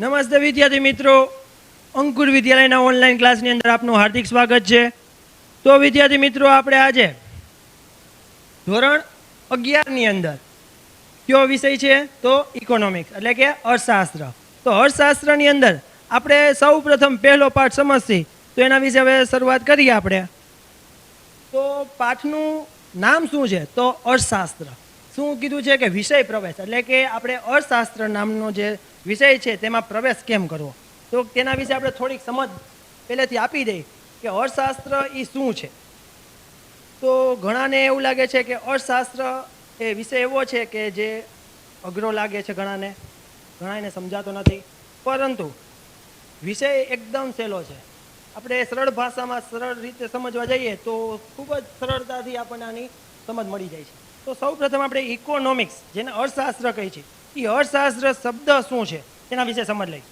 નમસ્તે વિદ્યાર્થી મિત્રો, અંકુર વિદ્યાલયના ઓનલાઈન ક્લાસની અંદર આપનું હાર્દિક સ્વાગત છે. તો વિદ્યાર્થી મિત્રો, આપણે આજે ધોરણ 11 ની અંદર કયો વિષય છે તો ઇકોનોમિક્સ એટલે કે અર્થશાસ્ત્ર. તો અર્થશાસ્ત્રની અંદર આપણે સૌ પ્રથમ પહેલો પાઠ સમજશી, તો એના વિશે હવે શરૂઆત કરીએ આપણે. તો પાઠનું નામ શું છે તો અર્થશાસ્ત્ર. શું કીધું છે કે વિષય પ્રવેશ, એટલે કે આપણે અર્થશાસ્ત્ર નામનો જે વિષય છે તેમાં પ્રવેશ કેમ કરવો, તો તેના વિશે આપણે થોડીક સમજ પહેલેથી આપી દઈએ કે અર્થશાસ્ત્ર એ શું છે. તો ઘણાને એવું લાગે છે કે અર્થશાસ્ત્ર એ વિષય એવો છે કે જે અઘરો લાગે છે, ઘણાને સમજાતો નથી, પરંતુ વિષય એકદમ સહેલો છે. આપણે સરળ ભાષામાં સરળ રીતે સમજવા જઈએ તો ખૂબ જ સરળતાથી આપણને આની સમજ મળી જાય છે. તો સૌ પ્રથમ આપણે ઇકોનોમિક્સ, જેને અર્થશાસ્ત્ર કહે છે, એ અર્થશાસ્ત્ર શબ્દ શું છે તેના વિશે સમજ લઈએ.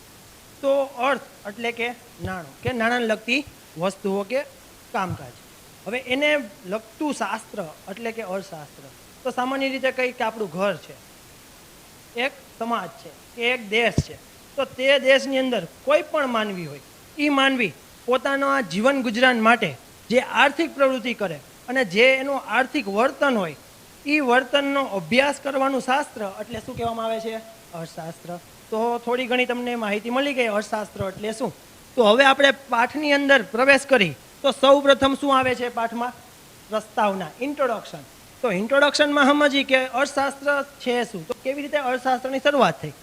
તો અર્થ એટલે કે નાણું, કે નાણાંને લગતી વસ્તુઓ કે કામકાજ. હવે એને લગતું શાસ્ત્ર એટલે કે અર્થશાસ્ત્ર. તો સામાન્ય રીતે કંઈ કે આપણું ઘર છે, એક સમાજ છે કે એક દેશ છે, તો તે દેશની અંદર કોઈ પણ માનવી હોય, એ માનવી પોતાના જીવન ગુજરાન માટે જે આર્થિક પ્રવૃત્તિ કરે અને જે એનું આર્થિક વર્તન હોય, એ વર્તનનો અભ્યાસ કરવાનું શાસ્ત્ર એટલે શું કહેવામાં આવે છે? અર્થશાસ્ત્ર. તો થોડી ઘણી તમને માહિતી મળી ગઈ અર્થશાસ્ત્ર એટલે શું. તો હવે આપણે પાઠની અંદર પ્રવેશ કરી તો સૌ પ્રથમ શું આવે છે પાઠમાં? પ્રસ્તાવના, ઇન્ટ્રોડક્શન. તો ઇન્ટ્રોડક્શનમાં સમજી કે અર્થશાસ્ત્ર છે શું, તો કેવી રીતે અર્થશાસ્ત્રની શરૂઆત થઈ.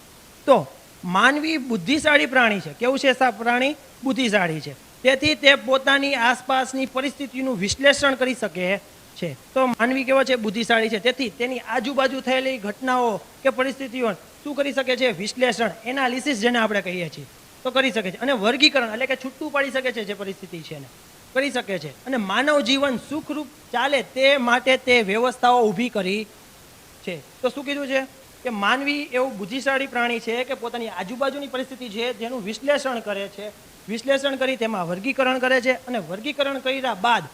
તો માનવી બુદ્ધિશાળી પ્રાણી છે. કેવું છે પ્રાણી? બુદ્ધિશાળી છે. તેથી તે પોતાની આસપાસની પરિસ્થિતિનું વિશ્લેષણ કરી શકે છે. તો માનવી કેવો છે? બુદ્ધિશાળી છે. તેથી તેની આજુબાજુ થયેલી ઘટનાઓ કે પરિસ્થિતિઓ શું કરી શકે છે? વિશ્લેષણ, એનાલિસિસ જેને આપણે કહીએ છીએ, તો કરી શકે છે. અને વર્ગીકરણ એટલે કે છૂટું પાડી શકે છે જે પરિસ્થિતિ છે એને, કરી શકે છે. અને માનવ જીવન સુખરૂપ ચાલે તે માટે તે વ્યવસ્થાઓ ઊભી કરી છે. તો શું કીધું છે કે માનવી એવું બુદ્ધિશાળી પ્રાણી છે કે પોતાની આજુબાજુની પરિસ્થિતિ છે જેનું વિશ્લેષણ કરે છે, વિશ્લેષણ કરી તેમાં વર્ગીકરણ કરે છે, અને વર્ગીકરણ કર્યા બાદ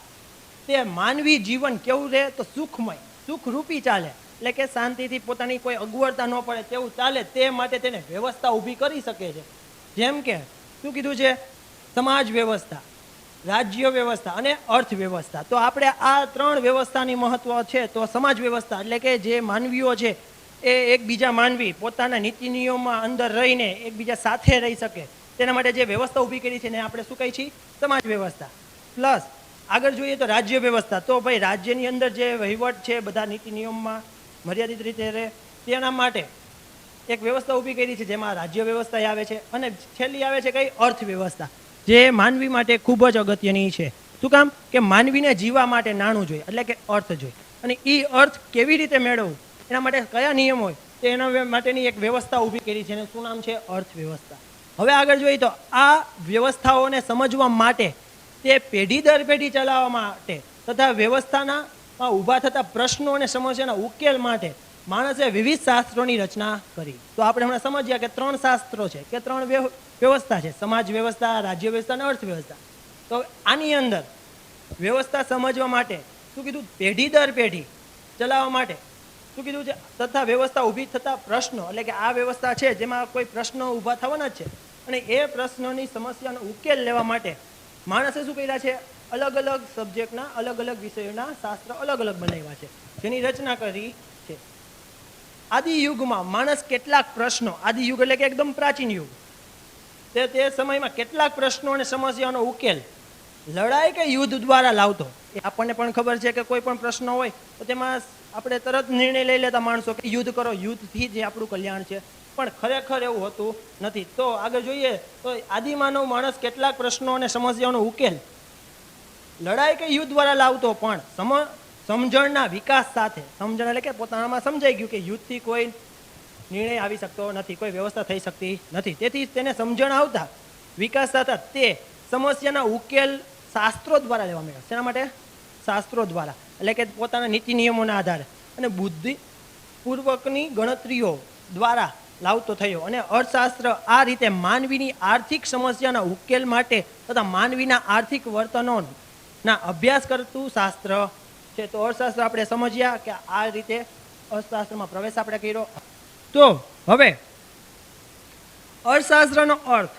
તે માનવી જીવન કેવું રહે તો સુખમય, સુખરૂપી ચાલે, એટલે કે શાંતિથી પોતાની કોઈ અગવડતા ન પડે તેવું ચાલે, તે માટે તેને વ્યવસ્થા ઊભી કરી શકે છે. જેમ કે શું કીધું છે? સમાજ વ્યવસ્થા, રાજ્ય વ્યવસ્થા અને અર્થવ્યવસ્થા. તો આપણે આ ત્રણ વ્યવસ્થાની મહત્વ છે. તો સમાજ વ્યવસ્થા એટલે કે જે માનવીઓ છે એ એકબીજા માનવી પોતાના નીતિ નિયમોમાં અંદર રહીને એકબીજા સાથે રહી શકે, તેના માટે જે વ્યવસ્થા ઊભી કરી છે ને આપણે શું કહીએ છીએ? સમાજ વ્યવસ્થા. પ્લસ આગળ જોઈએ તો રાજ્ય વ્યવસ્થા. તો ભાઈ રાજ્યની અંદર જે વહીવટ છે બધા નીતિ નિયમમાં મર્યાદિત રીતે રહે, તેના માટે એક વ્યવસ્થા ઊભી કરી છે જેમાં રાજ્ય વ્યવસ્થા આવે છે. અને છેલ્લી આવે છે કઈ? અર્થવ્યવસ્થા, જે માનવી માટે ખૂબ જ અગત્યની છે. શું કામ? કે માનવીને જીવવા માટે નાણું જોઈએ, એટલે કે અર્થ જોઈએ. અને એ અર્થ કેવી રીતે મેળવવું, એના માટે કયા નિયમ હોય, તો એના માટેની એક વ્યવસ્થા ઊભી કરી છે. શું નામ છે? અર્થવ્યવસ્થા. હવે આગળ જોઈએ તો આ વ્યવસ્થાઓને સમજવા માટે, તે પેઢી દર પેઢી ચલાવવા માટે તથા વ્યવસ્થાના ઊભા થતા પ્રશ્નો અને સમસ્યાના ઉકેલ માટે માણસે વિવિધ શાસ્ત્રોની રચના કરી. તો આપણે હમણાં સમજ્યા કે ત્રણ શાસ્ત્રો છે કે ત્રણ વ્યવસ્થા છે: સમાજ વ્યવસ્થા, રાજ્ય વ્યવસ્થા અને અર્થવ્યવસ્થા. તો આની અંદર વ્યવસ્થા સમજવા માટે શું કીધું? પેઢી દર પેઢી ચલાવવા માટે શું કીધું છે? તથા વ્યવસ્થા ઊભી થતા પ્રશ્નો, એટલે કે આ વ્યવસ્થા છે જેમાં કોઈ પ્રશ્નો ઊભા થવાના જ છે, અને એ પ્રશ્નોની સમસ્યાનો ઉકેલ લેવા માટે માણસે શું કર્યા છે? અલગ અલગ સબ્જેક્ટના અલગ અલગ વિષયોના શાસ્ત્ર અલગ અલગ બનાવ્યા છે, જેની રચના કરી છે. આદિયુગમાં માણસ કેટલાક પ્રશ્નો, આદિયુગ એટલે કે એકદમ પ્રાચીન યુગ, તે સમયમાં કેટલાક પ્રશ્નો અને સમસ્યાનો ઉકેલ લડાઈ કે યુદ્ધ દ્વારા લાવતો. એ આપણને પણ ખબર છે કે કોઈ પણ પ્રશ્ન હોય તો તેમાં આપણે તરત નિર્ણય લઈ લેતા માણસો કે યુદ્ધ કરો, યુદ્ધથી જ આપણું કલ્યાણ છે. પણ ખરેખર એવું હોતું નથી. તો આગળ જોઈએ તો આદિમાનવ માણસ કેટલાક પ્રશ્નો અને સમસ્યાઓનો ઉકેલ લડાઈ કે યુદ્ધ દ્વારા લાવતો, પણ સમજણના વિકાસ સાથે, સમજણ એટલે કે પોતાનામાં સમજાઈ ગયું કે યુદ્ધથી કોઈ નિર્ણય આવી શકતો નથી, કોઈ વ્યવસ્થા થઈ શકતી નથી. તેથી તેને સમજણ આવતા વિકાસ થતા તે સમસ્યાના ઉકેલ શાસ્ત્રો દ્વારા લેવા માંડ્યા. શેના માટે? શાસ્ત્રો દ્વારા, એટલે કે પોતાના નીતિ નિયમોના આધારે અને બુદ્ધિપૂર્વકની ગણતરીઓ દ્વારા લાવતો થયો. અને અર્થશાસ્ત્ર આ રીતે માનવીની આર્થિક સમસ્યાના ઉકેલ માટે તથા માનવીના આર્થિક વર્તનોના અભ્યાસ કરતું શાસ્ત્ર છે. તો અર્થશાસ્ત્ર આપણે સમજ્યા કે આ રીતે અર્થશાસ્ત્રમાં પ્રવેશ આપણે કર્યો. તો હવે અર્થશાસ્ત્રનો અર્થ,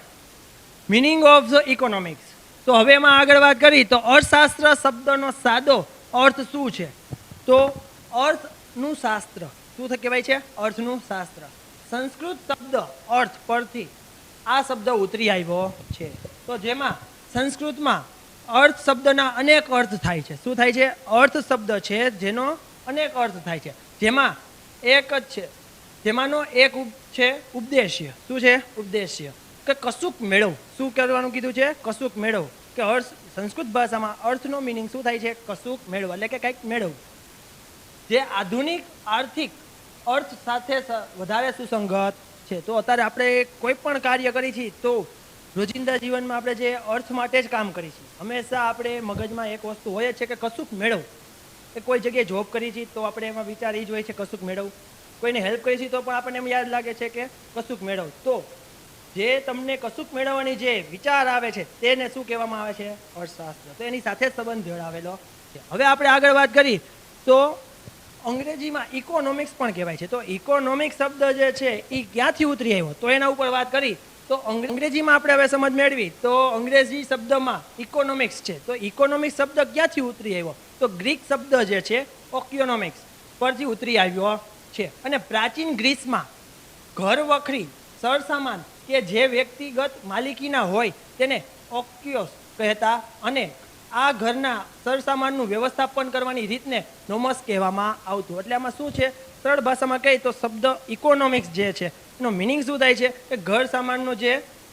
મિનિંગ ઓફ ધ ઇકોનોમિક્સ. તો હવે એમાં આગળ વાત કરી તો અર્થશાસ્ત્ર શબ્દનો સાદો અર્થ શું છે? તો અર્થનું શાસ્ત્ર. શું કહેવાય છે? અર્થનું શાસ્ત્ર. સંસ્કૃત શબ્દ અર્થ પરથી આ શબ્દ ઉતરી આવ્યો છે. તો જેમાં સંસ્કૃતમાં અર્થ શબ્દના અનેક અર્થ થાય છે. શું થાય છે? અર્થ શબ્દ છે જેનો અનેક અર્થ થાય છે. જેમાં એક જ છે, જેમાંનો એક છે ઉપદેશ્ય. શું છે? ઉપદેશ્ય. કે કશુંક મેળવવું. શું કરવાનું કીધું છે? કશુંક મેળવવું. કે અર્થ સંસ્કૃત ભાષામાં અર્થનો મિનિંગ શું થાય છે? કશુંક મેળવવું, એટલે કે કંઈક મેળવવું. જે આધુનિક આર્થિક અર્થ સાથે વધારે સુસંગત છે. તો અત્યારે આપણે કોઈ પણ કાર્ય કરી છીએ તો રોજિંદા જીવનમાં આપણે જે અર્થ માટે જ કામ કરી છીએ. હંમેશા આપણે મગજમાં એક વસ્તુ હોય જ છે કે કશુંક મેળવવું. કે કોઈ જગ્યાએ જોબ કરી છીએ તો આપણે એમાં વિચાર એ જ હોય છે કશુંક મેળવવું. કોઈને હેલ્પ કરી છીએ તો પણ આપણને એમ યાદ લાગે છે કે કશુંક મેળવવું. તો જે તમને કશુંક મેળવવાની જે વિચાર આવે છે તેને શું કહેવામાં આવે છે? અર્થશાસ્ત્ર. તો એની સાથે સંબંધ જોડાવેલો છે. હવે આપણે આગળ વાત કરી તો અંગ્રેજીમાં ઇકોનોમિક્સ પણ કહેવાય છે. તો ઇકોનોમિક્સ શબ્દ જે છે એ ક્યાંથી ઉતરી આવ્યો? તો એના ઉપર વાત કરી તો અંગ્રેજીમાં આપણે હવે સમજ મેળવી તો અંગ્રેજી શબ્દમાં ઇકોનોમિક્સ છે. તો ઇકોનોમિક્સ શબ્દ ક્યાંથી ઉતરી આવ્યો? તો ગ્રીક શબ્દ જે છે ઓક્યોનોમિક્સ પરથી ઉતરી આવ્યો છે. અને પ્રાચીન ગ્રીસમાં ઘર વખરી સરસામાન કે જે વ્યક્તિગત માલિકીના હોય તેને ઓક્યોસ કહેતા અને આ ઘરના સરસામાનનું વ્યવસ્થાપન કરવાની રીતને નોમસ કહેવામાં આવતું. એટલે આમાં શું છે? સરળ ભાષામાં કહીએ તો શબ્દ ઇકોનોમિક્સ જે છે એનો મિનિંગ શું થાય છે? કે ઘર સામાનનું જે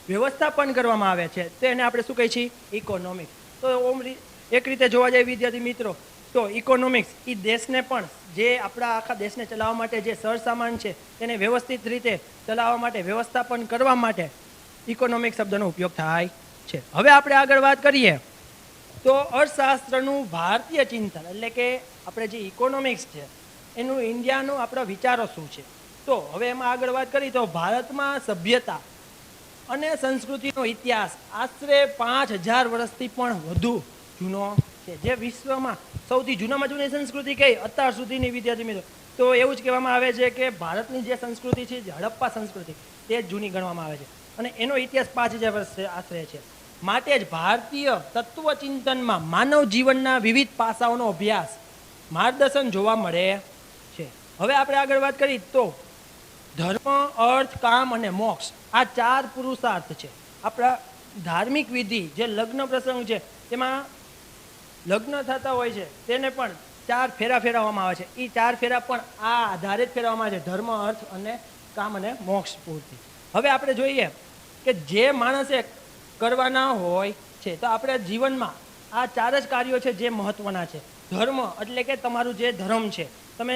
વ્યવસ્થાપન કરવામાં આવે છે તેને આપણે શું કહીએ છીએ? ઇકોનોમિક્સ. તો એક રીતે જોવા જાય વિદ્યાર્થી મિત્રો તો ઇકોનોમિક્સ એ દેશને પણ જે આપણા આખા દેશને ચલાવવા માટે જે સરસામાન છે તેને વ્યવસ્થિત રીતે ચલાવવા માટે વ્યવસ્થાપન કરવા માટે ઇકોનોમિક્સ શબ્દનો ઉપયોગ થાય છે. હવે આપણે આગળ વાત કરીએ તો અર્થશાસ્ત્રનું ભારતીય ચિંતન એટલે કે આપણે જે ઇકોનોમિક્સ છે એનું ઇન્ડિયાનું આપણા વિચારો શું છે? તો હવે એમાં આગળ વાત કરી તો ભારતમાં સભ્યતા અને સંસ્કૃતિનો ઇતિહાસ આશરે 5000 વર્ષથી પણ વધુ જૂનો છે. જે વિશ્વમાં સૌથી જૂનામાં જૂની સંસ્કૃતિ કઈ અત્યાર સુધીની વિદ્યાર્થી મિત્રો તો એવું જ કહેવામાં આવે છે કે ભારતની જે સંસ્કૃતિ છે જે હડપ્પા સંસ્કૃતિ તે જ જૂની ગણવામાં આવે છે અને એનો ઇતિહાસ 5000 વર્ષ આશરે છે. માટે જ ભારતીય તત્વચિંતનમાં માનવ જીવનના વિવિધ પાસાઓનો અભ્યાસ માર્ગદર્શન જોવા મળે છે. હવે આપણે આગળ વાત કરી તો ધર્મ, અર્થ, કામ અને મોક્ષ આ 4 પુરુષાર્થ છે. આપણા ધાર્મિક વિધિ જે લગ્ન પ્રસંગ છે તેમાં લગ્ન થતા હોય છે તેને પણ 4 ફેરા ફેરવવામાં આવે છે. એ 4 ફેરા પણ આ આધારે જ ફેરવવામાં આવે છે ધર્મ, અર્થ અને કામ અને મોક્ષ પૂરતી. હવે આપણે જોઈએ કે જે માણસે કરવાના હોય છે તો આપણે જીવનમાં આ 4 જ કાર્યો છે જે મહત્વના છે. ધર્મ એટલે કે તમારું જે ધર્મ છે, તમે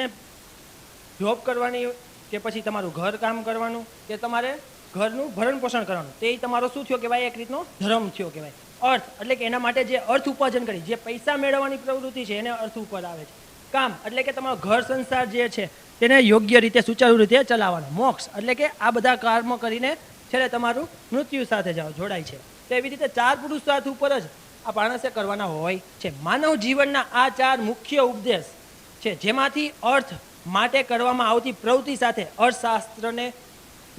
જોબ કરવાની કે પછી તમારું ઘર કામ કરવાનું કે તમારે ઘરનું ભરણ પોષણ કરવાનું તે તમારો શું થયો કહેવાય? એક રીતનો ધર્મ થયો કહેવાય. અર્થ એટલે કે એના માટે જે અર્થ ઉપાર્જન કરી જે પૈસા મેળવવાની પ્રવૃત્તિ છે એને અર્થ ઉપર આવે છે. કામ એટલે કે તમારો ઘર સંસાર જે છે તેને યોગ્ય રીતે સુચારુ રીતે ચલાવવાનો. મોક્ષ એટલે કે આ બધા કર્મ કરીને છેલ્લે તમારું મૃત્યુ સાથે જોડાય છે. તો એવી રીતે 4 પુરુષાર્થ ઉપર જ આ માણસે કરવાના હોય છે. માનવ જીવનના આ 4 મુખ્ય ઉપદેશ છે જેમાંથી અર્થ માટે કરવામાં આવતી પ્રવૃત્તિ સાથે અર્થશાસ્ત્રને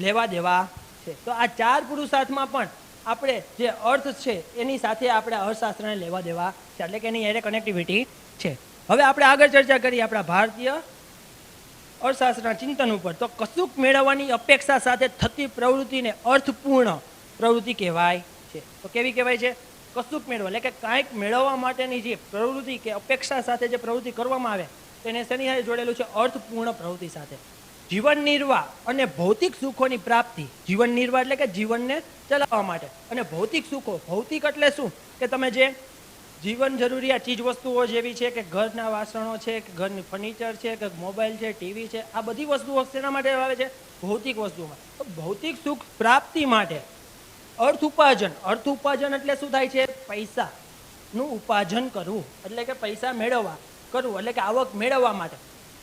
લેવા દેવા છે. તો આ 4 પુરુષાર્થમાં પણ આપણે જે અર્થ છે એની સાથે આપણે અર્થશાસ્ત્રને લેવા દેવા છે એટલે કે એની એરે કનેક્ટિવિટી છે. હવે આપણે આગળ ચર્ચા કરીએ આપણા ભારતીય અર્થશાસ્ત્રના ચિંતન ઉપર. તો કશુંક મેળવવાની અપેક્ષા સાથે થતી પ્રવૃત્તિને અર્થપૂર્ણ પ્રવૃત્તિ કહેવાય છે. તો કેવી કહેવાય છે? કશુંક મેળવવા એટલે કે કાંઈક મેળવવા માટેની જે પ્રવૃત્તિ કે અપેક્ષા સાથે જે પ્રવૃત્તિ કરવામાં આવે તેને શેની સાથે જોડેલું છે? અર્થપૂર્ણ પ્રવૃત્તિ સાથે. જીવન નિર્વાહ અને ભૌતિક સુખોની પ્રાપ્તિ. જીવન નિર્વાહ એટલે કે જીવનને ચલાવવા માટે અને ભૌતિક સુખો. ભૌતિક એટલે શું? કે તમે જે જીવન જરૂરિયાત ચીજ વસ્તુઓ જેવી છે કે ઘરના વાસણો છે કે ઘરની ફર્નિચર છે કે મોબાઈલ છે, ટીવી છે, આ બધી વસ્તુઓ શેના માટે આવે છે? ભૌતિક વસ્તુઓમાં. તો ભૌતિક સુખ પ્રાપ્તિ માટે અર્થ ઉપાર્જન. અર્થ ઉપાર્જન એટલે શું થાય છે? પૈસાનું ઉપાર્જન કરવું એટલે કે પૈસા મેળવવા કરવું એટલે કે આવક મેળવવા માટે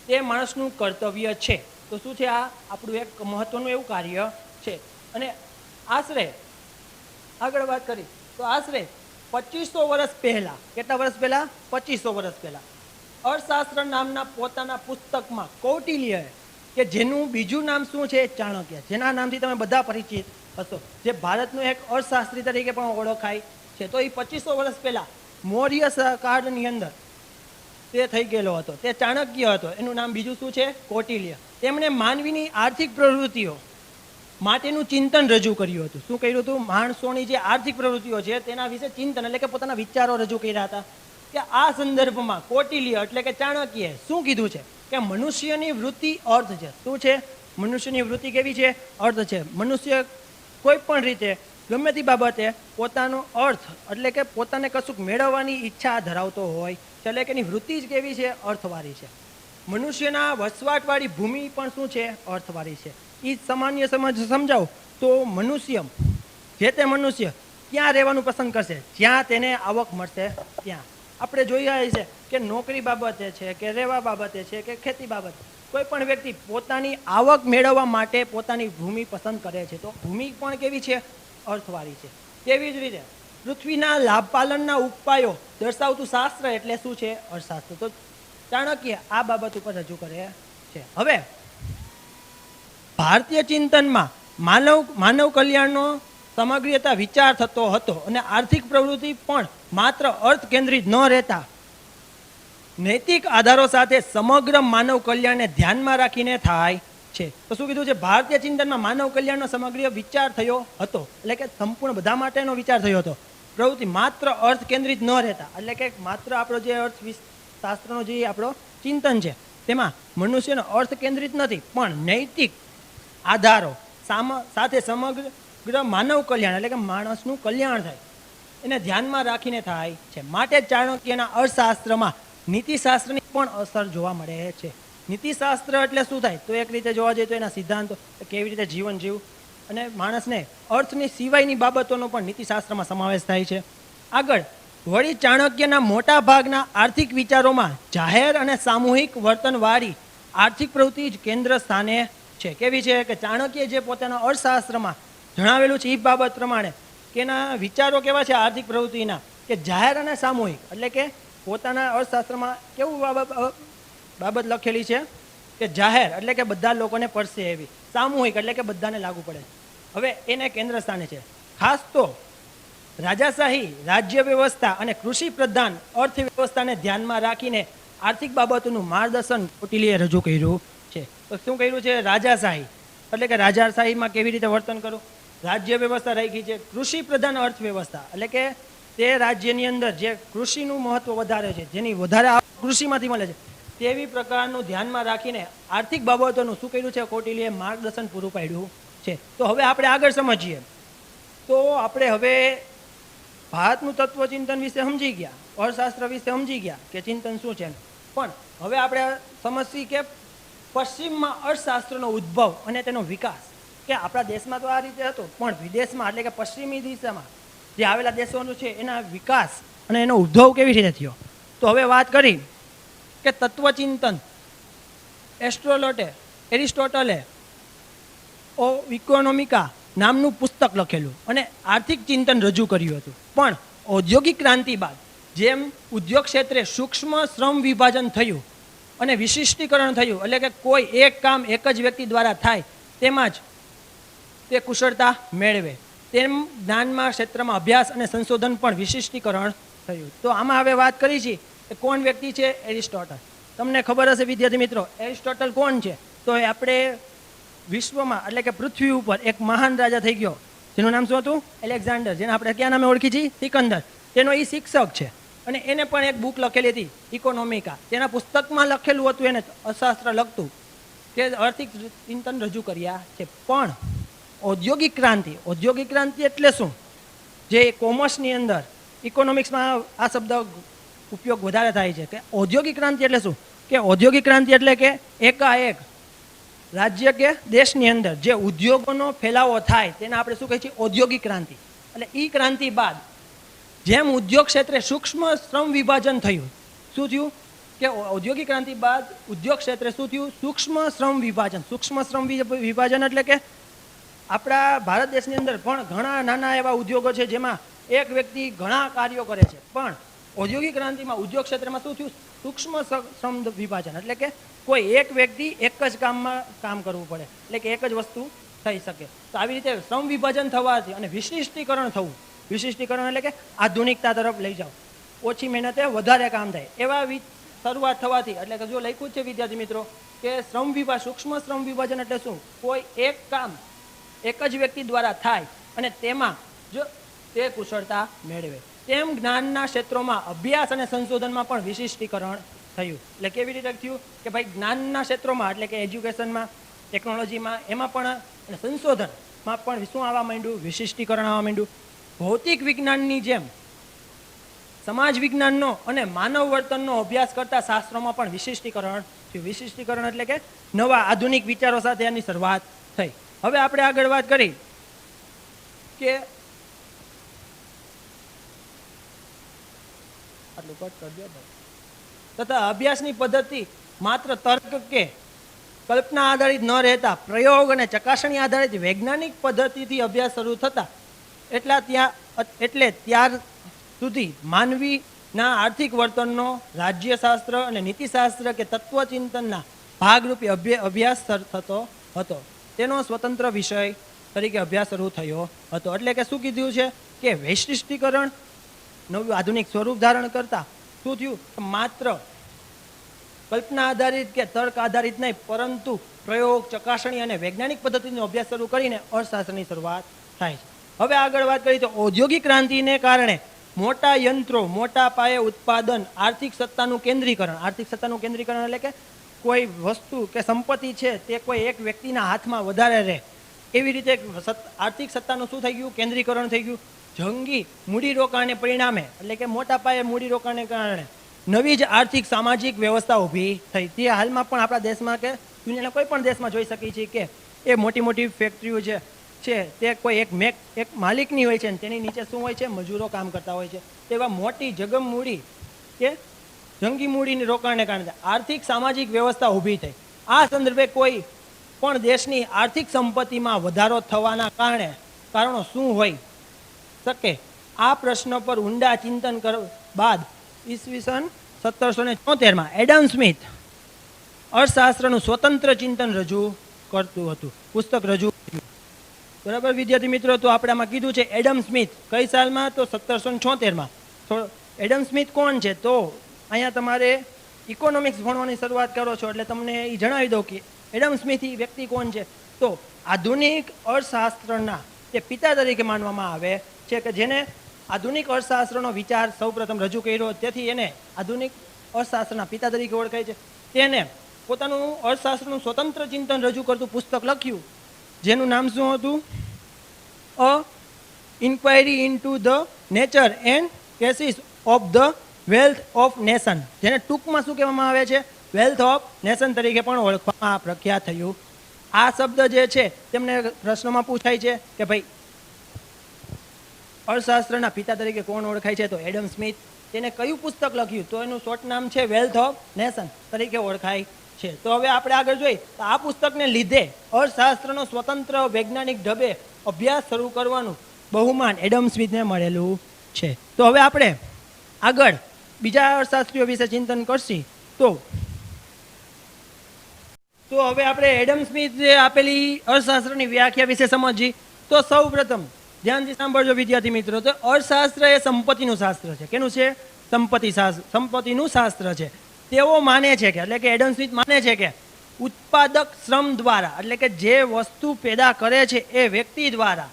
તે માણસનું કર્તવ્ય છે. તો શું છે? આ આપણું એક મહત્વનું એવું કાર્ય છે. અને આશરે આગળ વાત કરી તો આશરે 2500 વર્ષ પહેલા, કેટલા વર્ષ પહેલા? 2500 વર્ષ પહેલા અર્થશાસ્ત્ર નામના પોતાના પુસ્તકમાં કૌટિલ્યએ કે જેનું બીજું નામ શું છે? ચાણક્ય, જેના નામથી તમે બધા પરિચિત હશો, જે ભારતનો એક અર્થશાસ્ત્રી તરીકે પણ ઓળખાય છે. તો એ 2500 વર્ષ પહેલા મૌર્ય કાળની અંદર તે થઈ ગયેલો હતો. તે ચાણક્ય હતો. એનું નામ બીજું શું છે? કૌટિલ્ય. તેમણે માનવીની આર્થિક પ્રવૃત્તિઓ માટેનું ચિંતન રજૂ કર્યું હતું. શું કર્યું હતું? માણસોની જે આર્થિક પ્રવૃત્તિઓ છે તેના વિશે ચિંતન એટલે કે પોતાના વિચારો રજૂ કર્યા હતા. કે આ સંદર્ભમાં કૌટિલ્ય એટલે કે ચાણક્યએ શું કીધું છે કે મનુષ્યની વૃત્તિ અર્થ છે. શું છે? મનુષ્યની વૃત્તિ કેવી છે? અર્થ છે. મનુષ્ય કોઈ પણ રીતે ગમે તે બાબતે પોતાનો અર્થ એટલે કે પોતાને કશુંક મેળવવાની ઈચ્છા ધરાવતો હોય એટલે કે એની વૃત્તિ જ કેવી છે? અર્થવાળી છે. મનુષ્યના વસવાટવાળી ભૂમિ પણ શું છે? અર્થવાળી છે. એ સામાન્ય સમજાવું તો મનુષ્ય જે તે મનુષ્ય ક્યાં રહેવાનું પસંદ કરશે? જ્યાં તેને આવક મળશે ત્યાં. આપણે જોઈએ છે કે નોકરી બાબતે છે કે રહેવા બાબતે છે કે ખેતી બાબતે કોઈ પણ વ્યક્તિ પોતાની આવક મેળવવા માટે પોતાની ભૂમિ પસંદ કરે છે. તો ભૂમિ પણ કેવી છે? અર્થવાળી છે. તેવી જ રીતે પૃથ્વીના લાભ પાલનના ઉપાયો દર્શાવતું શાસ્ત્ર એટલે શું છે? અર્થશાસ્ત્ર. તો ચાણક્ય આ બાબત ઉપર રજૂ કરે છે. હવે ભારતીય ચિંતનમાં માનવ કલ્યાણનો સમગ્રતા વિચાર થતો હતો અને આર્થિક પ્રવૃત્તિ પણ માત્ર અર્થ કેન્દ્રિત ન રહેતા નૈતિક આધારો સાથે સમગ્ર માનવ કલ્યાણને ધ્યાનમાં રાખીને થાય છે. તો શું કીધું છે? ભારતીય ચિંતનમાં માનવ કલ્યાણનો સમગ્ર વિચાર થયો હતો એટલે કે સંપૂર્ણ બધા માટેનો વિચાર થયો હતો. પ્રવૃત્તિ માત્ર અર્થ કેન્દ્રિત ન રહેતા એટલે કે માત્ર આપણો જે અર્થ શાસ્ત્રનો જે આપણો ચિંતન છે તેમાં મનુષ્યનો અર્થ કેન્દ્રિત નથી, પણ નૈતિક આધારો સાથે સમગ્ર માનવ કલ્યાણ એટલે કે માણસનું કલ્યાણ થાય એને ધ્યાનમાં રાખીને થાય છે. માટે ચાણક્યના અર્થશાસ્ત્રમાં નીતિશાસ્ત્રની પણ અસર જોવા મળે છે. નીતિશાસ્ત્ર એટલે શું થાય? તો એક રીતે જોવા જઈએ તો એના સિદ્ધાંતો કેવી રીતે જીવન જીવવું અને માણસને અર્થની સિવાયની બાબતોનો પણ નીતિશાસ્ત્રમાં સમાવેશ થાય છે. આગળ વળી ચાણક્યના મોટા ભાગના આર્થિક વિચારોમાં જાહેર અને સામૂહિક વર્તનવાળી આર્થિક પ્રવૃત્તિ જ કેન્દ્ર સ્થાને છે. કેવી છે? કે ચાણક્ય જે પોતાના અર્થશાસ્ત્રમાં જણાવેલું છે એ બાબત પ્રમાણે કે એના વિચારો કેવા છે આર્થિક પ્રવૃત્તિના? કે જાહેર અને સામૂહિક એટલે કે પોતાના અર્થશાસ્ત્રમાં કેવું બાબત લખેલી છે કે જાહેર એટલે કે બધા લોકોને પડશે એવી, સામૂહિક એટલે કે બધાને લાગુ પડે. હવે એને કેન્દ્ર સ્થાને છે. ખાસ તો રાજાશાહી રાજ્ય વ્યવસ્થા અને કૃષિ પ્રધાન અર્થવ્યવસ્થાને ધ્યાનમાં રાખીને આર્થિક બાબતોનું માર્ગદર્શન કૌટિલ્યએ રજૂ કર્યું છે. તો શું કર્યું છે? રાજાશાહી એટલે કે રાજાશાહીમાં કેવી રીતે વર્તન કરવું, રાજ્ય વ્યવસ્થા રાખી છે, કૃષિ પ્રધાન અર્થવ્યવસ્થા એટલે કે તે રાજ્યની અંદર જે કૃષિનું મહત્વ વધારે છે, જેની વધારે કૃષિમાંથી મળે છે તેવી પ્રકારનું ધ્યાનમાં રાખીને આર્થિક બાબતોનું શું કર્યું છે? કૌટિલ્યએ માર્ગદર્શન પૂરું પાડ્યું છે. તો હવે આપણે આગળ સમજીએ તો આપણે હવે ભારતનું તત્વચિંતન વિશે સમજી ગયા, અર્થશાસ્ત્ર વિશે સમજી ગયા કે ચિંતન શું છે, પણ હવે આપણે સમજીએ કે પશ્ચિમમાં અર્થશાસ્ત્રનો ઉદ્ભવ અને તેનો વિકાસ. કે આપણા દેશમાં તો આ રીતે હતો, પણ વિદેશમાં એટલે કે પશ્ચિમી દિશામાં જે આવેલા દેશોનું છે એના વિકાસ અને એનો ઉદ્ભવ કેવી રીતે થયો. તો હવે વાત કરી કે તત્વચિંતન એરિસ્ટોટલે ઓ ઇકોનોમિકા નામનું પુસ્તક લખેલું અને આર્થિક ચિંતન રજૂ કર્યું હતું. પણ ઔદ્યોગિક ક્રાંતિ બાદ જેમ ઉદ્યોગ ક્ષેત્રે સૂક્ષ્મ શ્રમ વિભાજન થયું અને વિશિષ્ટીકરણ થયું એટલે કે કોઈ એક કામ એક જ વ્યક્તિ દ્વારા થાય તેમાં જ તે કુશળતા મેળવે તેમ જ્ઞાનમાં ક્ષેત્રમાં અભ્યાસ અને સંશોધન પણ વિશિષ્ટીકરણ થયું. તો આમાં હવે વાત કરી છે એ કોણ વ્યક્તિ છે? એરિસ્ટોટલ. તમને ખબર હશે વિદ્યાર્થી મિત્રો એરિસ્ટોટલ કોણ છે? તો એ આપણે વિશ્વમાં એટલે કે પૃથ્વી ઉપર એક મહાન રાજા થઈ ગયો જેનું નામ શું હતું? એલેક્ઝાન્ડર, જેને આપણે ક્યાં નામે ઓળખી છીએ? સિકંદર. તેનો એ શિક્ષક છે અને એને પણ એક બુક લખેલી હતી ઇકોનોમિકા. તેના પુસ્તકમાં લખેલું હતું એને અર્થશાસ્ત્ર લખતું કે આર્થિક ચિંતન રજૂ કર્યા છે. પણ ઔદ્યોગિક ક્રાંતિ એટલે શું? જે કોમર્સની અંદર ઇકોનોમિક્સમાં આ શબ્દ ઉપયોગ વધારે થાય છે કે ઔદ્યોગિક ક્રાંતિ એટલે શું? કે ઔદ્યોગિક ક્રાંતિ એટલે કે એકાએક રાજ્ય કે દેશની અંદર જે ઉદ્યોગોનો ફેલાવો થાય તેને આપણે શું કહીએ છીએ? ઔદ્યોગિક ક્રાંતિ. એટલે એ ક્રાંતિ બાદ જેમ ઉદ્યોગ ક્ષેત્રે સૂક્ષ્મ શ્રમ વિભાજન થયું, શું થયું? કે ઔદ્યોગિક ક્રાંતિ બાદ ઉદ્યોગ ક્ષેત્રે શું થયું? સૂક્ષ્મ શ્રમ વિભાજન એટલે કે આપણા ભારત દેશની અંદર પણ ઘણા નાના એવા ઉદ્યોગો છે જેમાં એક વ્યક્તિ ઘણા કાર્યો કરે છે, પણ ઔદ્યોગિક ક્રાંતિમાં ઉદ્યોગ ક્ષેત્રમાં શું થયું? સૂક્ષ્મ શ્રમ વિભાજન, એટલે કે કોઈ એક વ્યક્તિ એક જ કામમાં કામ કરવું પડે, એટલે કે એક જ વસ્તુ થઈ શકે. તો આવી રીતે શ્રમ વિભાજન થવાથી અને વિશિષ્ટીકરણ થવું, વિશિષ્ટીકરણ એટલે કે આધુનિકતા તરફ લઈ જાઓ, ઓછી મહેનતે વધારે કામ થાય, એવા શરૂઆત થવાથી, એટલે કે જો લખ્યું જ છે વિદ્યાર્થી મિત્રો કે સૂક્ષ્મ શ્રમ વિભાજન એટલે શું? કોઈ એક કામ એક જ વ્યક્તિ દ્વારા થાય અને તેમાં જો તે કુશળતા મેળવે. તેમ જ્ઞાનના ક્ષેત્રોમાં અભ્યાસ અને સંશોધનમાં પણ વિશિષ્ટીકરણ થયું. એટલે કેવી રીતે થયું કે ભાઈ જ્ઞાનના ક્ષેત્રોમાં, એટલે કે એજ્યુકેશનમાં, ટેકનોલોજીમાં, એમાં પણ અને સંશોધનમાં પણ શું આવવા માંડ્યું? વિશિષ્ટીકરણ આવવા માંડ્યું. ભૌતિક વિજ્ઞાનની જેમ સમાજ વિજ્ઞાનનો અને માનવ વર્તનનો અભ્યાસ કરતા શાસ્ત્રોમાં પણ વિશિષ્ટીકરણ થયું. વિશિષ્ટીકરણ એટલે કે નવા આધુનિક વિચારો સાથે એની શરૂઆત થઈ. હવે આપણે આગળ વાત કરી કે આટલું કટ કરી દો. તથા અભ્યાસની પદ્ધતિ માત્ર તર્ક કે કલ્પના આધારિત ન રહેતા પ્રયોગ અને ચકાસણી આધારિત વૈજ્ઞાનિક પદ્ધતિથી અભ્યાસ શરૂ થતા એટલે ત્યાર સુધી માનવીના આર્થિક વર્તનનો રાજ્યશાસ્ત્ર અને નીતિશાસ્ત્ર કે તત્વચિંતનના ભાગરૂપે અભ્યાસ થતો હતો. તેનો સ્વતંત્ર વિષય તરીકે અભ્યાસ શરૂ થયો હતો. એટલે કે શું કીધું છે કે વૈશિષ્ટીકરણ નવું આધુનિક સ્વરૂપ ધારણ કરતા શું થયું? માત્ર કલ્પના આધારિત કે તર્ક આધારિત નહીં, પરંતુ પ્રયોગ, ચકાસણી અને વૈજ્ઞાનિક પદ્ધતિનો અભ્યાસ શરૂ કરીને અર્થશાસ્ત્રની શરૂઆત થાય છે. હવે આગળ વાત કરીએ તો ઔદ્યોગિક ક્રાંતિને કારણે મોટા યંત્રો, મોટા પાયે ઉત્પાદન, આર્થિક સત્તાનું કેન્દ્રીકરણ. આર્થિક સત્તાનું કેન્દ્રીકરણ એટલે કે કોઈ વસ્તુ કે સંપત્તિ છે તે કોઈ એક વ્યક્તિના હાથમાં વધારે રહે, એવી રીતે આર્થિક સત્તાનું શું થઈ ગયું? કેન્દ્રીકરણ થઈ ગયું. જંગી મૂડીરોકાણને પરિણામે, એટલે કે મોટા પાયે મૂડીરોકાણને કારણે નવી જ આર્થિક સામાજિક વ્યવસ્થા ઊભી થઈ. તે હાલમાં પણ આપણા દેશમાં કે દુનિયાના કોઈ પણ દેશમાં જોઈ શકીએ છીએ કે એ મોટી મોટી ફેક્ટરીઓ છે તે કોઈ એક માલિકની હોય છે અને તેની નીચે શું હોય છે? મજૂરો કામ કરતા હોય છે. તેવા મોટી જગમ મૂડી કે જંગી મૂડીની રોકાણને કારણે આર્થિક સામાજિક વ્યવસ્થા ઊભી થઈ. આ સંદર્ભે કોઈ પણ દેશની આર્થિક સંપત્તિમાં વધારો થવાના કારણો શું હોય શકે? આ પ્રશ્ન પર ઊંડા ચિંતન બાદ ઈસવીસન 1774માં એડમ સ્મિથ અર્થશાસ્ત્રનું સ્વતંત્ર ચિંતન રજૂ કરતું હતું, પુસ્તક રજૂ. બરાબર વિદ્યાર્થી મિત્રો, તો આપણે આમાં કીધું છે એડમ સ્મિથ. કઈ સાલમાં? તો 1774માં. તો એડમ સ્મિથ કોણ છે? તો અહીંયા તમારે ઇકોનોમિક્સ ભણવાની શરૂઆત કરો છો એટલે તમને એ જણાવી દઉં કે એડમ સ્મિથ એ વ્યક્તિ કોણ છે. તો આધુનિક અર્થશાસ્ત્રના તે પિતા તરીકે માનવામાં આવે છે કે જેને આધુનિક અર્થશાસ્ત્રનો વિચાર સૌપ્રથમ રજૂ કર્યો, તેથી એને આધુનિક અર્થશાસ્ત્રના પિતા તરીકે ઓળખાય છે. તેને પોતાનું અર્થશાસ્ત્રનું સ્વતંત્ર ચિંતન રજૂ કરતું પુસ્તક લખ્યું, જેનું નામ શું હતું? A inquiry into the nature and causes of the wealth of nation, જેને ટૂંકમાં શું કહેવામાં આવે છે? વેલ્થ ઓફ નેશન તરીકે પણ ઓળખવામાં પ્રખ્યાત થયું. આ શબ્દ જે છે તેમને પ્રશ્નમાં પૂછાય છે કે ભાઈ અર્થશાસ્ત્રના પિતા તરીકે કોણ ઓળખાય છે? તો એડમ સ્મિથ. તેને કયું પુસ્તક લખ્યું? તો એનું શોર્ટ નામ છે વેલ્થ ઓફ નેશન તરીકે ઓળખાય છે. તો હવે આપણે આગળ જોઈએ તો આ પુસ્તકને લીધે અર્થશાસ્ત્રનો સ્વતંત્ર વૈજ્ઞાનિક ઢબે અભ્યાસ શરૂ કરવાનું બહુમાન એડમ સ્મિથને મળેલું છે. તો હવે આપણે આગળ બીજા અર્થશાસ્ત્રીઓ વિશે ચિંતન કરશી. તો હવે આપણે એડમ સ્મિથ જે આપેલી અર્થશાસ્ત્રની વ્યાખ્યા વિશે સમજીએ. તો સૌ પ્રથમ ધ્યાનથી સાંભળજો વિદ્યાર્થી મિત્રો, તો અર્થશાસ્ત્ર એ સંપત્તિનું શાસ્ત્ર છે. કેનું છે? સંપત્તિનું શાસ્ત્ર છે. તેઓ માને છે કે, એટલે કે એડમ સ્મિથ માને છે કે ઉત્પાદક શ્રમ દ્વારા, એટલે કે જે વસ્તુ પેદા કરે છે એ વ્યક્તિ દ્વારા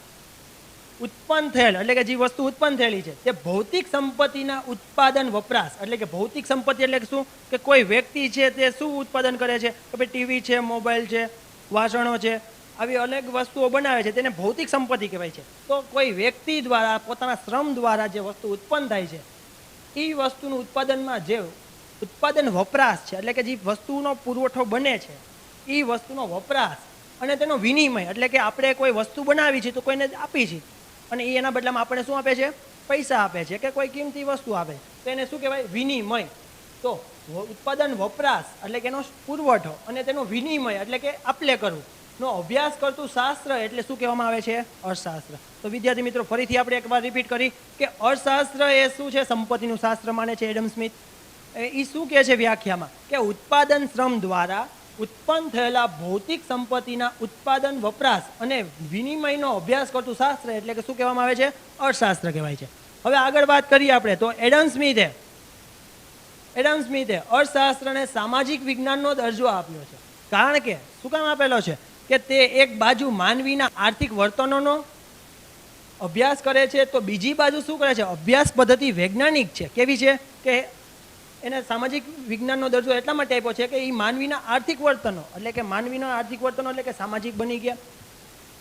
ઉત્પન્ન થયેલ, એટલે કે જે વસ્તુ ઉત્પન્ન થયેલી છે તે ભૌતિક સંપત્તિના ઉત્પાદન વપરાશ, એટલે કે ભૌતિક સંપત્તિ એટલે શું? કે કોઈ વ્યક્તિ છે તે શું ઉત્પાદન કરે છે? કે ભાઈ ટીવી છે, મોબાઈલ છે, વાસણો છે, આવી અનેક વસ્તુઓ બનાવે છે, તેને ભૌતિક સંપત્તિ કહેવાય છે. તો કોઈ વ્યક્તિ દ્વારા પોતાના શ્રમ દ્વારા જે વસ્તુ ઉત્પન્ન થાય છે એ વસ્તુનું ઉત્પાદનમાં જે ઉત્પાદન વપરાશ છે, એટલે કે જે વસ્તુનો પુરવઠો બને છે એ વસ્તુનો વપરાશ અને તેનો વિનિમય, એટલે કે આપણે કોઈ વસ્તુ બનાવી છે તો કોઈને આપી છે અને એ એના બદલામાં આપણે શું આપે છે? પૈસા આપે છે કે કોઈ કિંમતી વસ્તુ આપે, તો એને શું કહેવાય? વિનિમય. તો ઉત્પાદન વપરાશ એટલે કે એનો પુરવઠો અને તેનો વિનિમય એટલે કે આપલે કરવું, નો અભ્યાસ કરતું શાસ્ત્ર એટલે શું કહેવામાં આવે છે? અર્થશાસ્ત્ર. તો વિદ્યાર્થી મિત્રો ફરીથી આપણે એકવાર રિપીટ કરી કે અર્થશાસ્ત્ર એ શું છે? સંપત્તિનું શાસ્ત્ર માને છે એડમ સ્મિથ. એ શું કહે છે વ્યાખ્યામાં? કે ઉત્પાદન શ્રમ દ્વારા ઉત્પન્ન થયેલા ભૌતિક સંપત્તિના ઉત્પાદન, વપરાશ અને વિનિમયનો અભ્યાસ કરતું શાસ્ત્ર એટલે કે શું કહેવામાં આવે છે? અર્થશાસ્ત્ર કહેવાય છે. હવે આગળ વાત કરીએ આપણે તો એડમ સ્મિથે અર્થશાસ્ત્રને સામાજિક વિજ્ઞાનનો દરજ્જો આપ્યો છે. કારણ કે શું કામ આપેલો છે? કે તે એક બાજુ માનવીના આર્થિક વર્તનોનો અભ્યાસ કરે છે, તો બીજી બાજુ શું કરે છે? અભ્યાસ પદ્ધતિ વૈજ્ઞાનિક છે. કેવી છે? કે એને સામાજિક વિજ્ઞાનનો દરજ્જો એટલા માટે આપ્યો છે કે એ માનવીના આર્થિક વર્તનો એટલે કે માનવીના આર્થિક વર્તનો એટલે કે સામાજિક બની ગયા.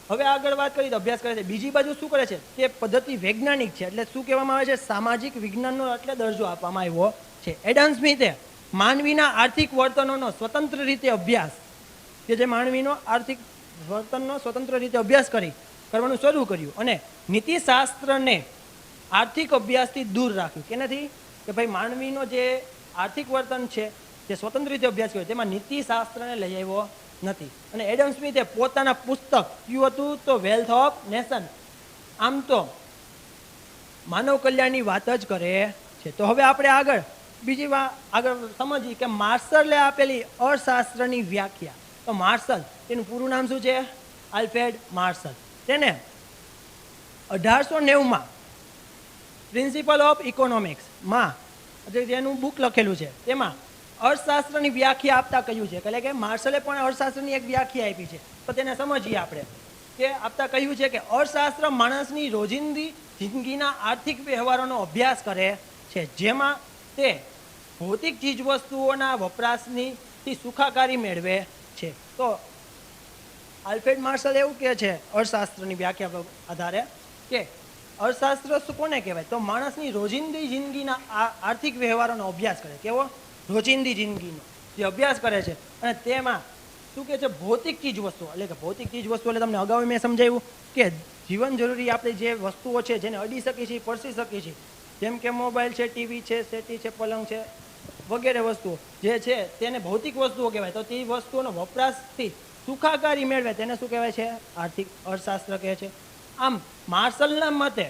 હવે આગળ વાત કરીએ તો અભ્યાસ કરે છે. બીજી બાજુ શું કરે છે? તે પદ્ધતિ વૈજ્ઞાનિક છે એટલે શું કહેવામાં આવે છે? સામાજિક વિજ્ઞાનનો એટલે દરજ્જો આપવામાં આવ્યો છે. એડમ સ્મિથે માનવીના આર્થિક વર્તનોનો સ્વતંત્ર રીતે અભ્યાસ, કે જે માનવીનો આર્થિક વર્તનનો સ્વતંત્ર રીતે અભ્યાસ કરવાનું શરૂ કર્યું અને નીતિશાસ્ત્રને આર્થિક અભ્યાસથી દૂર રાખ્યું. કે નથી કે ભાઈ માનવીનો જે આર્થિક વર્તન છે તે સ્વતંત્ર રીતે અભ્યાસ કર્યો, તેમાં નીતિશાસ્ત્રને લઈ આવ્યો નથી. અને એડમ સ્મિથે પોતાના પુસ્તક કયું હતું? તો વેલ્થ ઓફ નેશન. આમ તો માનવ કલ્યાણની વાત જ કરે છે. તો હવે આપણે આગળ સમજીએ કે માર્શલે આપેલી અર્થશાસ્ત્રની વ્યાખ્યા. તો માર્શલ, તેનું પૂરું નામ શું છે? Alfred Marshall. તેને 1890માં પ્રિન્સિપલ ઓફ ઇકોનોમિક્સમાં જેનું બુક લખેલું છે તેમાં અર્થશાસ્ત્રની વ્યાખ્યા આપતા કહ્યું છે, એટલે કે માર્શલે પણ અર્થશાસ્ત્રની એક વ્યાખ્યા આપી છે. તો તેને સમજીએ આપણે કે આપતા કહ્યું છે કે અર્થશાસ્ત્ર માણસની રોજિંદી જિંદગીના આર્થિક વ્યવહારોનો અભ્યાસ કરે છે, જેમાં તે ભૌતિક ચીજવસ્તુઓના વપરાશની સુખાકારી મેળવે છે. તો આલ્ફ્રેડ માર્શલ એવું કહે છે અર્થશાસ્ત્રની વ્યાખ્યા આધારે કે અર્થશાસ્ત્ર શું કોને કહેવાય? તો માણસની રોજિંદી જિંદગીના આર્થિક વ્યવહારોનો અભ્યાસ કરે. કેવો? રોજિંદી જિંદગીનો જે અભ્યાસ કરે છે અને તેમાં શું કહે છે? ભૌતિક ચીજવસ્તુઓ એટલે કે ભૌતિક ચીજવસ્તુ એટલે તમને અગાઉ મેં સમજાવ્યું કે જીવન જરૂરી આપણી જે વસ્તુઓ છે જેને અડી શકીએ છીએ, પરસી શકીએ છીએ, જેમ કે મોબાઈલ છે, ટીવી છે, સેટી છે, પલંગ છે વગેરે વસ્તુઓ જે છે તેને ભૌતિક વસ્તુઓ કહેવાય. તો તે વસ્તુઓનો વપરાશથી સુખાકારી મેળવે તેને શું કહેવાય છે? આર્થિક અર્થશાસ્ત્ર કહે છે. આમ માર્શલના મતે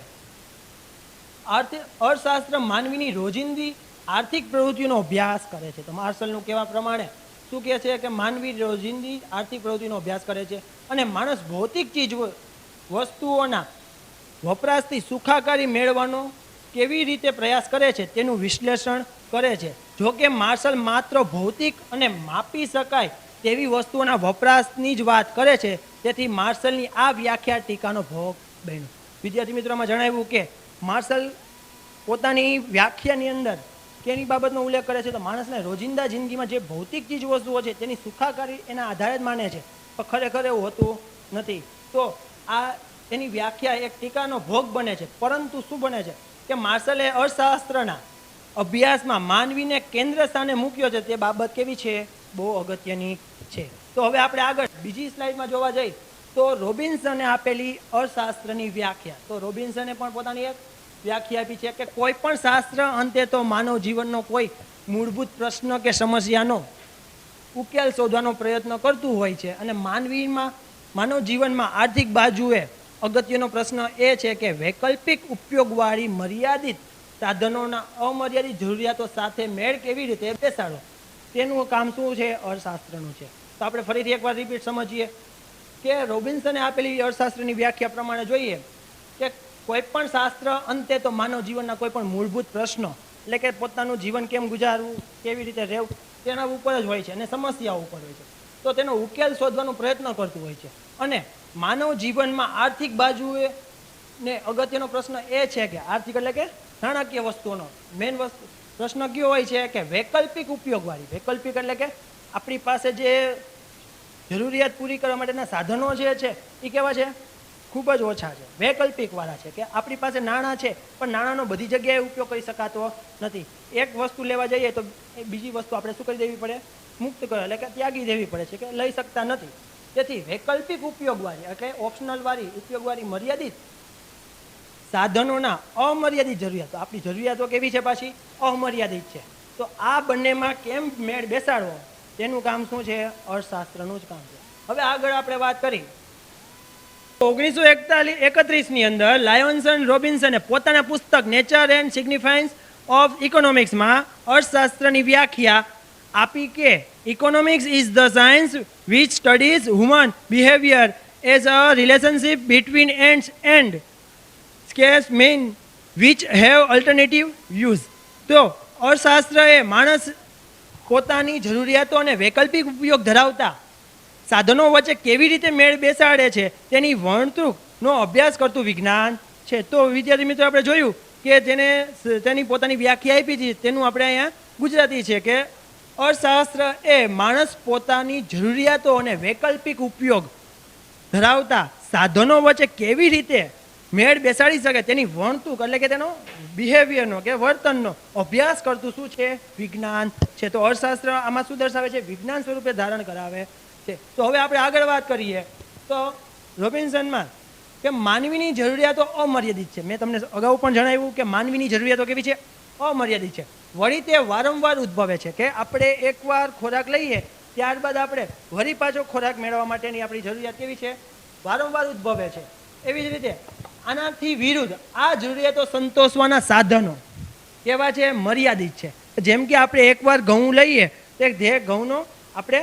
અર્થશાસ્ત્ર માનવીની રોજિંદી આર્થિક પ્રવૃત્તિઓનો અભ્યાસ કરે છે. તો માર્શલનું કહેવા પ્રમાણે શું કહે છે કે માનવી રોજિંદી આર્થિક પ્રવૃત્તિનો અભ્યાસ કરે છે અને માણસ ભૌતિક ચીજ વસ્તુઓના વપરાશથી સુખાકારી મેળવવાનો કેવી રીતે પ્રયાસ કરે છે તેનું વિશ્લેષણ કરે છે. જોકે માર્શલ માત્ર ભૌતિક અને માપી શકાય તેવી વસ્તુઓના વપરાશની જ વાત કરે છે, તેથી માર્શલની આ વ્યાખ્યા ટીકાનો ભોગ બન્યો. વિદ્યાર્થી મિત્રોમાં જણાવ્યું કે માર્શલ પોતાની વ્યાખ્યાની અંદર કેની બાબતનો ઉલ્લેખ કરે છે? તો માણસને રોજિંદા જિંદગીમાં જે ભૌતિક ચીજ વસ્તુઓ છે તેની સુખાકારી એના આધારે જ માને છે, પણ ખરેખર એવું હોતું નથી. તો આ એની વ્યાખ્યા એક ટીકાનો ભોગ બને છે. પરંતુ શું બને છે કે માર્શલે અર્થશાસ્ત્રના અભ્યાસમાં માનવીને કેન્દ્ર સ્થાને મૂક્યો છે. તે બાબત કેવી છે? બહુ અગત્યની છે. તો હવે આપણે આગળ બીજી સ્લાઇડમાં જોવા જઈએ તો રોબિન્સને આપેલી અર્થશાસ્ત્રની વ્યાખ્યા. તો રોબિન્સને પણ પોતાની એક વ્યાખ્યા આપી છે કે કોઈ પણ શાસ્ત્ર અંતે તો માનવ જીવનનો કોઈ મૂળભૂત પ્રશ્ન કે સમસ્યાનો ઉકેલ શોધવાનો પ્રયત્ન કરતું હોય છે અને માનવ જીવનમાં આર્થિક બાજુએ અગત્યનો પ્રશ્ન એ છે કે વૈકલ્પિક ઉપયોગવાળી મર્યાદિત સાધનોના અમર્યાદિત જરૂરિયાતો સાથે મેળ કેવી રીતે બેસાડો, તેનું કામ શું છે? અર્થશાસ્ત્રનું છે. તો આપણે ફરીથી એકવાર રિપીટ સમજીએ કે રોબિન્સને આપેલી અર્થશાસ્ત્રની વ્યાખ્યા પ્રમાણે જોઈએ કે કોઈ પણ શાસ્ત્ર અંતે તો માનવ જીવનના કોઈ પણ મૂળભૂત પ્રશ્નો એટલે કે પોતાનું જીવન કેમ ગુજારવું, કેવી રીતે રહેવું તેના ઉપર જ હોય છે અને સમસ્યાઓ ઉપર હોય છે. તો તેનો ઉકેલ શોધવાનો પ્રયત્ન કરતું હોય છે અને માનવ જીવનમાં આર્થિક બાજુએ ને અગત્યનો પ્રશ્ન એ છે કે આર્થિક એટલે કે નાણાકીય વસ્તુઓનો મેઇન પ્રશ્ન કયો હોય છે કે વૈકલ્પિક ઉપયોગવાળી. વૈકલ્પિક એટલે કે આપણી પાસે જે જરૂરિયાત પૂરી કરવા માટેના સાધનો જે છે એ કેવા છે? ખૂબ જ ઓછા છે, વૈકલ્પિક વાળા છે. કે આપણી પાસે નાણાં છે પણ નાણાંનો બધી જગ્યાએ ઉપયોગ કરી શકાતો નથી. એક વસ્તુ લેવા જઈએ તો બીજી વસ્તુ આપણે શું કરી દેવી પડે? મુક્ત કરો એટલે કે ત્યાગી દેવી પડે છે કે લઈ શકતા નથી. તેથી વૈકલ્પિક ઉપયોગવાળી એટલે ઓપ્શનલ વાળી ઉપયોગવાળી મર્યાદિત સાધનોના અમર્યાદિત જરૂરિયાતો. આપણી જરૂરિયાતો કેવી છે? પાછી અમર્યાદિત છે. તો આ બંનેમાં કેમ મેળ બેસાડવો તેનું કામ શું છે? અર્થશાસ્ત્રનું જ કામ છે. હવે આગળ આપણે વાત કરી 1931 ની અંદર લાયોન્સન રોબિન્સને પોતાના પુસ્તક નેચર એન્ડ સિગ્નિફાયન્સ ઓફ ઇકોનોમિક્સમાં અર્થશાસ્ત્રની વ્યાખ્યા આપી કે economics is the science which studies human behaviour as a relationship between ends and scarce means which have alternative uses. તો અર્થશાસ્ત્ર એ માણસ પોતાની જરૂરિયાતો અને વૈકલ્પિક ઉપયોગ ધરાવતા સાધનો વચ્ચે કેવી રીતે મેળ બેસાડે છે તેની વર્તણૂકનો અભ્યાસ કરતું વિજ્ઞાન છે. તો વિદ્યાર્થી મિત્રો આપણે જોયું કે તેની પોતાની વ્યાખ્યા આપી છે, તેનું આપણે અહીંયા ગુજરાતી છે કે અર્થશાસ્ત્ર એ માણસ પોતાની જરૂરિયાતો અને વૈકલ્પિક ઉપયોગ ધરાવતા સાધનો વચ્ચે કેવી રીતે મેળ બેસાડી શકે તેની વર્તણૂક એટલે કે તેનો બિહેવિયરનો કે વર્તનનો અભ્યાસ કરતું શું છે? વિજ્ઞાન છે. તો અર્થશાસ્ત્ર આમાં શું દર્શાવે છે? વિજ્ઞાન સ્વરૂપે ધારણ કરાવે છે. તો હવે આપણે આગળ વાત કરીએ તો રોબિન્સનમાં કે માનવીની જરૂરિયાતો અમર્યાદિત છે. મેં તમને અગાઉ પણ જણાવ્યું કે માનવીની જરૂરિયાતો કેવી છે? અમર્યાદિત છે. વળી તે વારંવાર ઉદ્ભવે છે કે આપણે એકવાર ખોરાક લઈએ ત્યારબાદ આપણે વળી પાછો ખોરાક મેળવવા માટેની આપણી જરૂરિયાત કેવી છે? વારંવાર ઉદ્ભવે છે. એવી જ રીતે આનાથી વિરુદ્ધ આ જરૂરિયાતો સંતોષવાના સાધનો કેવા છે? મર્યાદિત છે. જેમ કે આપણે એકવાર ઘઉં લઈએ તો તે ઘઉંનો આપણે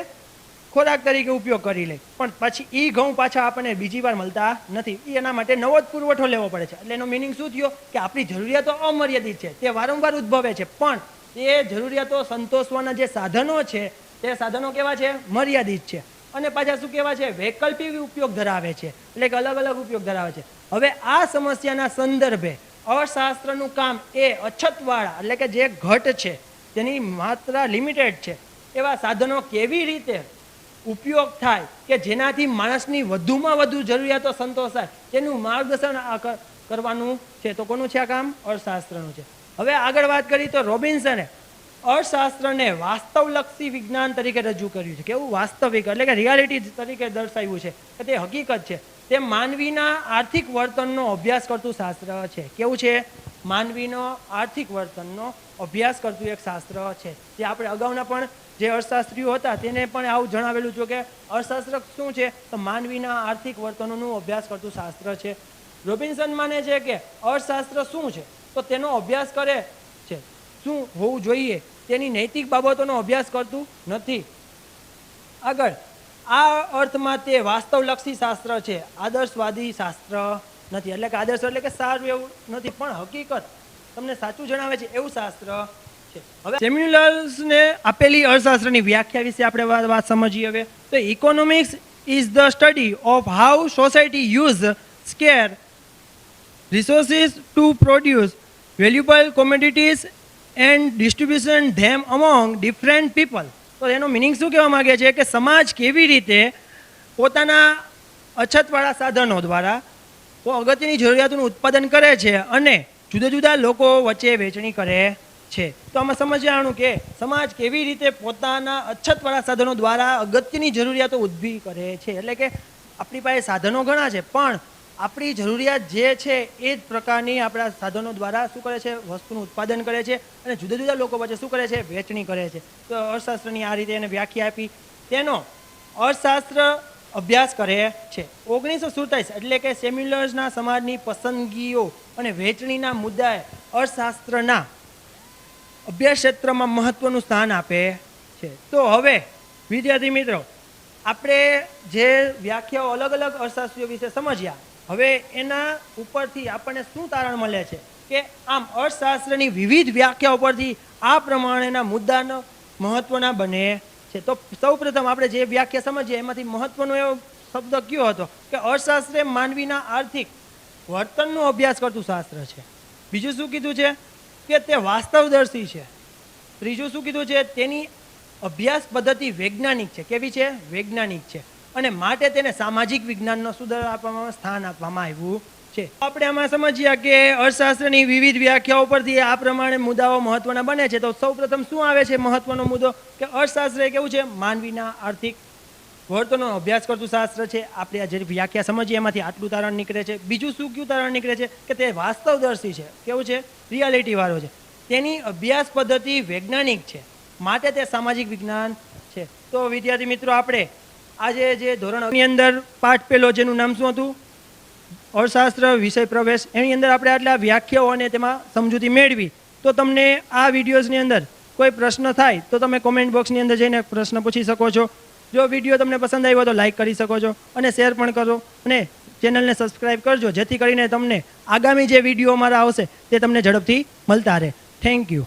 ખોરાક તરીકે ઉપયોગ કરી લઈએ, પણ પછી એ ઘઉં પાછા આપણને બીજી વાર મળતા નથી. એના માટે નવો જ પુરવઠો લેવો પડે છે. એટલે એનો મિનિંગ શું થયો કે આપણી જરૂરિયાતો અમર્યાદિત છે, તે વારંવાર ઉદ્ભવે છે, પણ એ જરૂરિયાતો સંતોષવાના જે સાધનો છે તે સાધનો કેવા છે? મર્યાદિત છે. અને પાછા શું કહેવાય છે? વૈકલ્પિક ઉપયોગ ધરાવે છે, એટલે કે અલગ અલગ ઉપયોગ ધરાવે છે. હવે આ સમસ્યાના સંદર્ભે અર્થશાસ્ત્રનું કામ એ અછતવાળા એટલે કે જે ઘટ છે તેની માત્રા લિમિટેડ છે એવા સાધનો કેવી રીતે ઉપયોગ થાય કે જેનાથી માણસની વધુમાં વધુ જરૂરિયાતો સંતોષાય તેનું માર્ગદર્શન કરવાનું છે. તો કોનું છે આ કામ? અર્થશાસ્ત્રનું છે. હવે આગળ વાત કરી તો રોબિન્સને અર્થશાસ્ત્રને વાસ્તવલક્ષી વિજ્ઞાન તરીકે રજૂ કર્યું છે. કેવું? વાસ્તવિક એટલે કે રિયાલિટી તરીકે દર્શાવ્યું છે કે તે હકીકત છે. તે માનવીના આર્થિક વર્તનનો અભ્યાસ કરતું શાસ્ત્ર છે. કેવું છે? માનવીનો આર્થિક વર્તનનો અભ્યાસ કરતું એક શાસ્ત્ર છે. જે આપણે અગાઉના પણ જે અર્થશાસ્ત્રીઓ હતા તેને પણ આવું જણાવેલું છે કે અર્થશાસ્ત્ર શું છે? તો માનવીના આર્થિક વર્તનોનો અભ્યાસ કરતું શાસ્ત્ર છે. રોબિન્સન માને છે કે અર્થશાસ્ત્ર શું છે? તો તેનો અભ્યાસ કરે છે શું હોવું જોઈએ તેની નૈતિક બાબતોનો અભ્યાસ કરતું નથી. આગળ આ અર્થમાં તે વાસ્તવલક્ષી શાસ્ત્ર છે, આદર્શવાદી શાસ્ત્ર નથી. એટલે કે આદર્શ એટલે કે સારું એવું નથી, પણ હકીકત તમને સાચું જણાવે છે એવું શાસ્ત્ર છે. હવે સેમ્યુઅલ્સને આપેલી અર્થશાસ્ત્રની વ્યાખ્યા વિશે આપણે વાત સમજીએ. હવે તો economics is the study of how society use square resources to produce valuable commodities and distribution them among different people. તો એનો મિનિંગ શું કહેવા માગે છે કે સમાજ કેવી રીતે પોતાના અછતવાળા સાધનો દ્વારા તો અગત્યની જરૂરિયાતોનું ઉત્પાદન કરે છે અને જુદા જુદા લોકો વચ્ચે વહેંચણી કરે છે. તો આમાં સમજવાનું કે સમાજ કેવી રીતે પોતાના અછતવાળા સાધનો દ્વારા અગત્યની જરૂરિયાતો ઊભી કરે છે. એટલે કે આપણી પાસે સાધનો ઘણા છે, પણ આપણી જરૂરિયાત જે છે એ જ પ્રકારની આપણા સાધનો દ્વારા શું કરે છે? વસ્તુનું ઉત્પાદન કરે છે અને જુદા જુદા લોકો વચ્ચે શું કરે છે? વહેંચણી કરે છે. તો અર્થશાસ્ત્રની આ રીતે એને વ્યાખ્યા આપી. તેનો અર્થશાસ્ત્ર અભ્યાસ કરે છે. 1947 એટલે કે સેમ્યુઅલ્સના સમાજની પસંદગીઓ અને વહેંચણીના મુદ્દાએ અર્થશાસ્ત્રના અભ્યાસ ક્ષેત્રમાં મહત્વનું સ્થાન આપે છે. તો હવે વિદ્યાર્થી મિત્રો આપણે જે વ્યાખ્યાઓ અલગ અલગ અર્થશાસ્ત્રીઓ વિશે સમજ્યા, હવે એના ઉપરથી આપણને શું તારણ મળે છે કે આમ અર્થશાસ્ત્રની વિવિધ વ્યાખ્યાઓ પરથી આ પ્રમાણેના મુદ્દાનો મહત્વના બને છે. તો સૌપ્રથમ આપણે જે વ્યાખ્યા સમજીએ એમાંથી મહત્વનો એવો શબ્દ કયો હતો કે અર્થશાસ્ત્ર માનવીના આર્થિક વર્તનનો અભ્યાસ કરતું શાસ્ત્ર છે. બીજું શું કીધું છે કે તે વાસ્તવદર્શી છે. ત્રીજું શું કીધું છે? તેની અભ્યાસ પદ્ધતિ વૈજ્ઞાનિક છે. કેવી છે? વૈજ્ઞાનિક છે. અને માટે તેને સામાજિક વિજ્ઞાનનો સુધાર આપવામાં સ્થાન આપવામાં આવ્યું છે. આપણે આમાં સમજ્યા કે અર્થશાસ્ત્રની વિવિધ વ્યાખ્યાઓ પરથી આ પ્રમાણે મુદ્દાઓ મહત્વના બને છે. તો સૌપ્રથમ શું આવે છે મહત્વનો મુદ્દો કે અર્થશાસ્ત્ર એ કેવું છે? માનવીના આર્થિક વર્તનનો અભ્યાસ કરતું શાસ્ત્ર છે. આપણે આ જે વ્યાખ્યા સમજીએ એમાંથી આટલું તારણ નીકળે છે. બીજું શું કયું તારણ નીકળે છે કે તે વાસ્તવદર્શી છે. કેવું છે? રિયાલિટી વાળો છે. તેની અભ્યાસ પદ્ધતિ વૈજ્ઞાનિક છે, માટે તે સામાજિક વિજ્ઞાન છે. તો વિદ્યાર્થી મિત્રો આપણે આજે જે ધોરણ ની અંદર પાઠ પહેલો જેનું નામ શું હતું, અર્થશાસ્ત્ર વિષય પ્રવેશ, એની અંદર આપણે આટલા વ્યાખ્યાઓ અને તેમાં સમજૂતી મેળવી. તો તમને આ વિડીયોઝની અંદર કોઈ પ્રશ્ન થાય તો તમે કોમેન્ટ બોક્સની અંદર જઈને પ્રશ્ન પૂછી શકો છો. જો વિડીયો તમને પસંદ આવ્યો તો લાઈક કરી શકો છો અને શેર પણ કરો અને ચેનલને સબસ્ક્રાઈબ કરજો, જેથી કરીને તમને આગામી જે વિડીયો અમારા આવશે તે તમને ઝડપથી મળતા રહે. Thank you.